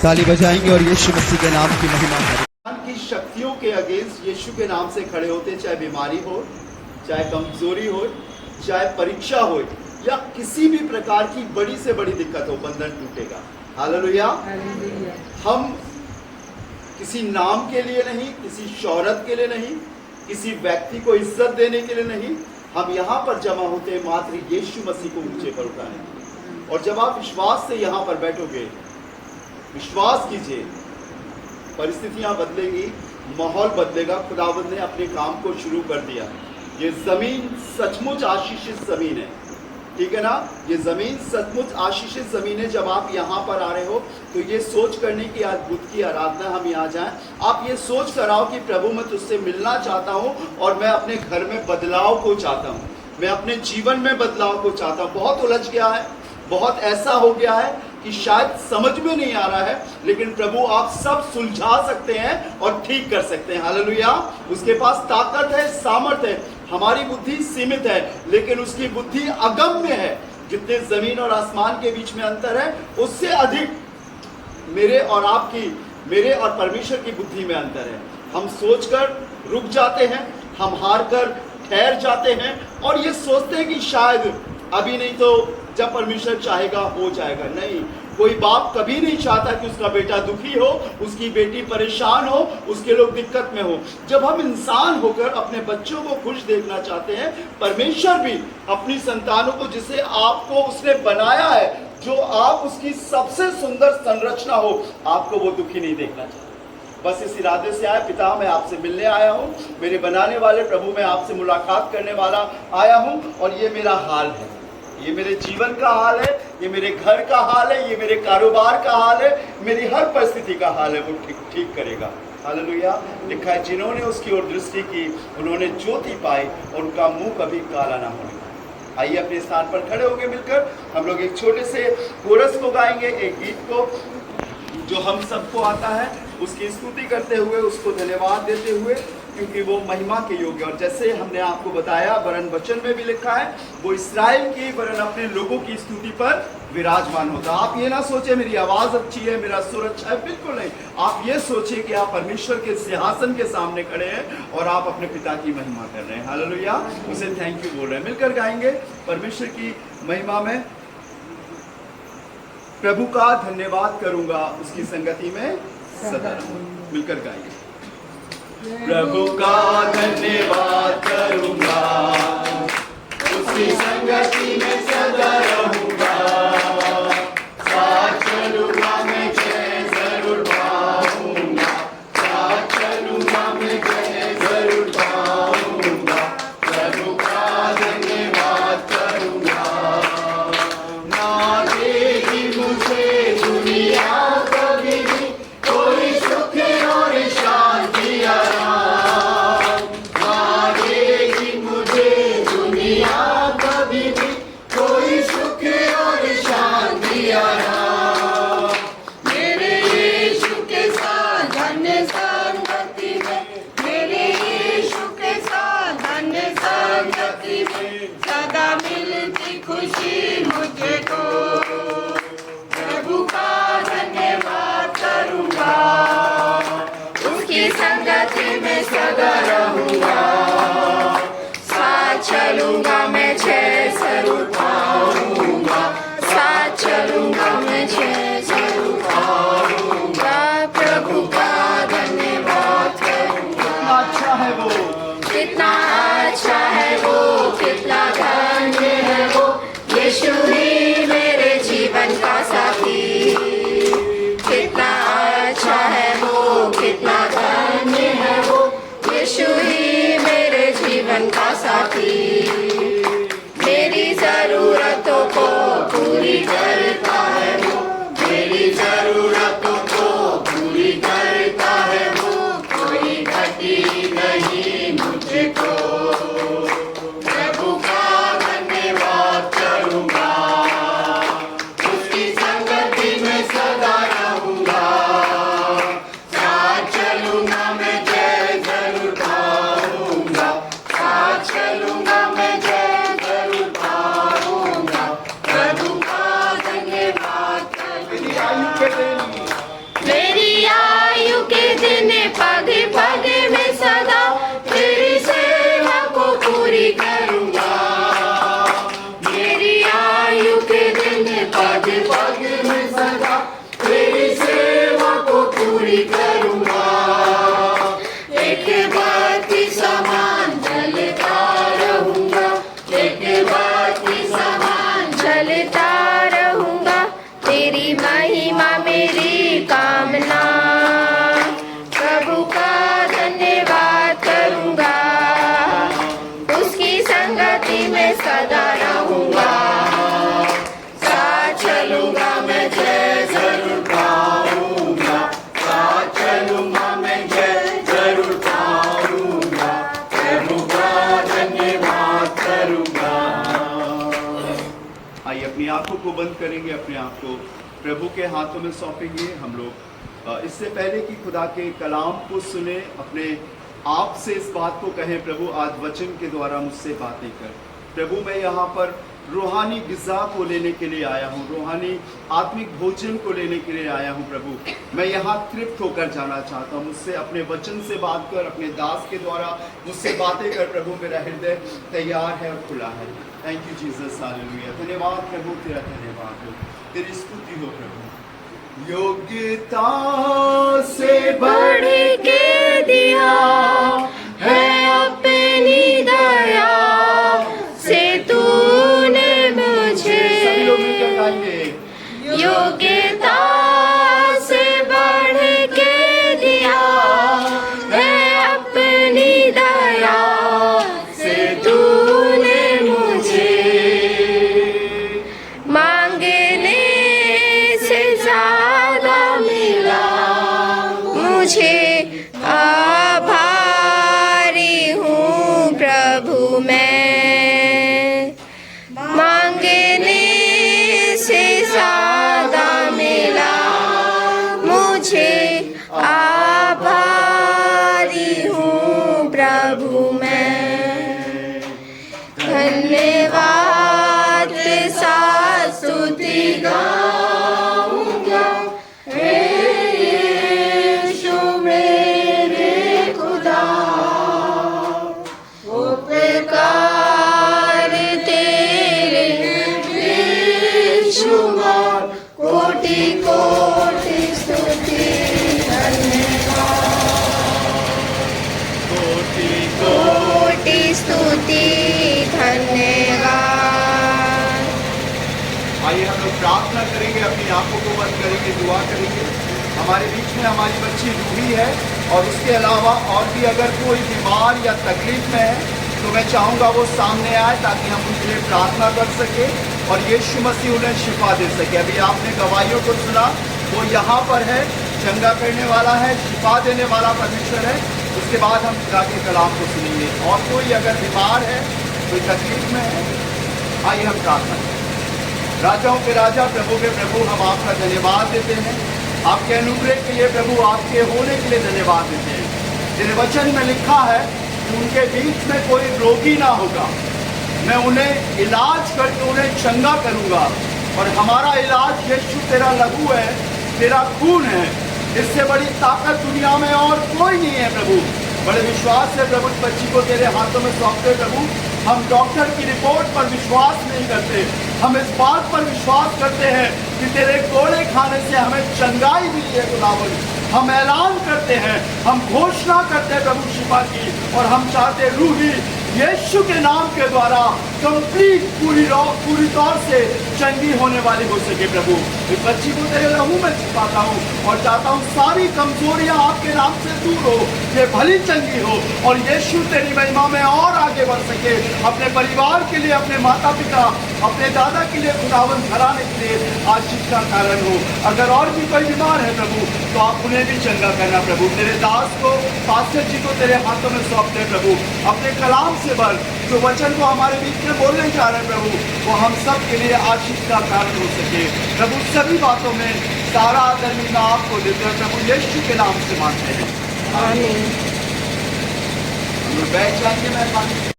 ताली बजाएंगे और यीशु मसीह के नाम की महिमा करें। की शक्तियों के अगेंस्ट यीशु के नाम से खड़े होते, चाहे बीमारी हो, चाहे कमजोरी हो, चाहे परीक्षा हो, या किसी भी प्रकार की बड़ी से बड़ी दिक्कत हो, बंधन टूटेगा। हालेलुया। हम किसी नाम के लिए नहीं, किसी शोहरत के लिए नहीं, किसी व्यक्ति को इज्जत देने के लिए नहीं, हम यहाँ पर जमा होते हैं मात्र यीशु मसीह को ऊंचे पर उठाने के लिए। और जब आप विश्वास से यहाँ पर बैठोगे, विश्वास कीजिए, परिस्थितियां बदलेगी, माहौल बदलेगा। खुदावंद ने अपने काम को शुरू कर दिया। ये जमीन सचमुच आशीषित जमीन है, ठीक है ना। ये जमीन सचमुच आशीषित जमीन है। जब आप यहाँ पर आ रहे हो तो ये सोच करने की, आज बुद्ध की आराधना हम यहाँ जाएं, आप ये सोच कर आओ कि प्रभु मैं तुझसे मिलना चाहता हूँ और मैं अपने घर में बदलाव को चाहता हूँ, मैं अपने जीवन में बदलाव को चाहता हूँ। बहुत उलझ गया है, बहुत ऐसा हो गया है कि शायद समझ में नहीं आ रहा है, लेकिन प्रभु आप सब सुलझा सकते हैं और ठीक कर सकते हैं। हालेलुया। उसके पास ताकत है, सामर्थ है। हमारी बुद्धि सीमित है, लेकिन उसकी बुद्धि अगम्य है। जितने जमीन और आसमान के बीच में अंतर है, उससे अधिक मेरे और आपकी, मेरे और परमेश्वर की बुद्धि में अंतर है। हम सोचकर रुक जाते हैं, हम हार कर ठहर जाते हैं और ये सोचते हैं कि शायद अभी नहीं तो जब परमेश्वर चाहेगा हो जाएगा। नहीं, कोई बाप कभी नहीं चाहता कि उसका बेटा दुखी हो, उसकी बेटी परेशान हो, उसके लोग दिक्कत में हो। जब हम इंसान होकर अपने बच्चों को खुश देखना चाहते हैं, परमेश्वर भी अपनी संतानों को, जिसे आपको उसने बनाया है, जो आप उसकी सबसे सुंदर संरचना हो, आपको वो दुखी नहीं देखना चाहता। बस इस इरादे से आया, पिता मैं आपसे मिलने आया हूँ, मेरे बनाने वाले प्रभु मैं आपसे मुलाकात करने वाला आया हूँ, और ये मेरा हाल है, ये मेरे जीवन का हाल है, ये मेरे घर का हाल है, ये मेरे कारोबार का हाल है, मेरी हर परिस्थिति का हाल है, वो ठीक करेगा। हालेलुया। लिखा है, जिन्होंने उसकी ओर दृष्टि की उन्होंने ज्योति पाई और उनका मुंह कभी काला ना होने पाया। आइए अपने स्थान पर खड़े होकर मिलकर हम लोग एक छोटे से कोरस को गाएंगे, एक गीत को जो हम सबको आता है, उसकी स्तुति करते हुए, उसको धन्यवाद देते हुए, क्योंकि वो महिमा के योग्य। और जैसे हमने आपको बताया, वरन वचन में भी लिखा है, वो इस्राएल की वरन अपने लोगों की स्तुति पर विराजमान होता। आप ये ना सोचे मेरी आवाज अच्छी है, मेरा सुर अच्छा है, बिल्कुल नहीं। आप ये सोचिए कि आप परमेश्वर के सिंहासन के सामने खड़े हैं और आप अपने पिता की महिमा कर रहे हैं। हालेलुया। उसे थैंक यू बोल रहे हैं। मिलकर गाएंगे परमेश्वर की महिमा में, प्रभु का धन्यवाद करूंगा, उसकी संगति में सदा रहूं। मिलकर गाएंगे। प्रभु का धन्यवाद करूंगा, उसकी संगति में सदा रहूंगा, साथ चलूंगा मैं जय जरूर पाऊंगा, साथ चलूंगा मैं जय जरूर पाऊंगा। प्रभु का धन्यवाद करूंगा, ना देगी मुझे दुनिया कभी भी कोई सुख और शांति आराम, ना देगी मुझे दुनिया कभी भी कोई सुख हम्बल करेंगे, अपने आप को प्रभु के हाथों में सौंपेंगे। हम लोग इससे पहले कि खुदा के कलाम को सुने, अपने आप से इस बात को कहें, प्रभु आज वचन के द्वारा मुझसे बातें कर। प्रभु मैं यहाँ पर रूहानी ग़िज़ा को लेने के लिए आया हूँ, रूहानी आत्मिक भोजन को लेने के लिए आया हूँ। प्रभु मैं यहाँ तृप्त होकर जाना चाहता हूँ। मुझसे अपने वचन से बात कर, अपने दास के द्वारा मुझसे बातें कर। प्रभु मेरा हृदय तैयार है और खुला है। Thank you Jesus, hallelujah. धन्यवाद प्रभु, तेरा धन्यवाद हो, तेरी स्तुति हो प्रभु। योग्यता से बढ़ के दिया है अपनी दया से तूने मुझे, सभी लोग मिलकर गाएंगे। योग्यता से बढ़ के दिया है अपनी दया से तूने मुझे, मांगने से ज्यादा मिला मुझे, आभारी हूँ प्रभु मैं, मांगने से ज्यादा मिला मुझे, आभारी हूँ प्रभु मैं। धन्यवाद के साथ स्तुति गाऊंगा, हे यीशु मेरे खुदा, उपकार तेरे बेशुमार, कोटि कोटि स्तुति धन्यवाद, कोटि कोटि स्तुति धन्यवाद। आइए हम लोग प्रार्थना करेंगे, अपनी आंखों को बंद करेंगे, दुआ करेंगे। हमारे बीच में हमारी बच्ची रूही है, और उसके अलावा और भी अगर कोई बीमार या तकलीफ में है तो मैं चाहूँगा वो सामने आए, ताकि हम उनके लिए प्रार्थना कर सके और यीशु मसीह उन्हें शिफा दे सके। अभी आपने गवाहियों को सुना, वो यहाँ पर है, चंगा करने वाला है, शिफा देने वाला परमेश्वर है। उसके बाद हम खुदा के कलाम को सुनेंगे। और कोई अगर बीमार है, कोई तकलीफ में है, आइए हम प्रार्थना करें। राजाओं के राजा, प्रभु के प्रभु, हम आपका धन्यवाद देते हैं, आपके अनुग्रह के लिए प्रभु, आपके होने के लिए धन्यवाद देते हैं। तेरे वचन में लिखा है कि उनके बीच में कोई रोगी ना होगा, मैं उन्हें इलाज करके उन्हें चंगा करूंगा। और हमारा इलाज यीशु तेरा लहू है, तेरा खून है। इससे बड़ी ताकत दुनिया में और कोई नहीं है प्रभु। बड़े विश्वास से प्रभु इस बच्ची को तेरे हाथों में सौंपते प्रभु। हम डॉक्टर की रिपोर्ट पर विश्वास नहीं करते, हम इस बात पर विश्वास करते हैं कि तेरे कोड़े खाने से हमें चंगाई मिली है खुदावन। हम ऐलान करते हैं, हम घोषणा करते हैं प्रभु शिफा की, और हम चाहते रूही यीशु के नाम के द्वारा कंप्लीट पूरी तौर से चंगी होने वाली हो सके प्रभु। इस बच्ची को तेरे लहू में छिपाता हूँ और चाहता हूँ सारी कमजोरियां आपके नाम से दूर हो, ये भली चंगी हो और यीशु तेरी महिमा में और आगे बढ़ सके। अपने परिवार के लिए, अपने माता पिता, अपने दादा के लिए, खुदावन घराने के लिए आशीष का कारण हो। अगर और भी कोई बीमार है प्रभु, तो आप उन्हें भी चंगा करना प्रभु। तेरे दास को, पास्टर जी को तेरे हाथों में सौंपते प्रभु। अपने कलाम से बढ़ जो वचन को हमारे बीच में बोलने जा रहे हैं प्रभु, वो हम सब के लिए आशीष का कारण हो सके प्रभु। सभी बातों में सारा आदर मैं आपको देते हैं प्रभु, यीशु के नाम से मांगते हैं, आमीन। हम लोग बैठ जाएंगे मेहरबानी।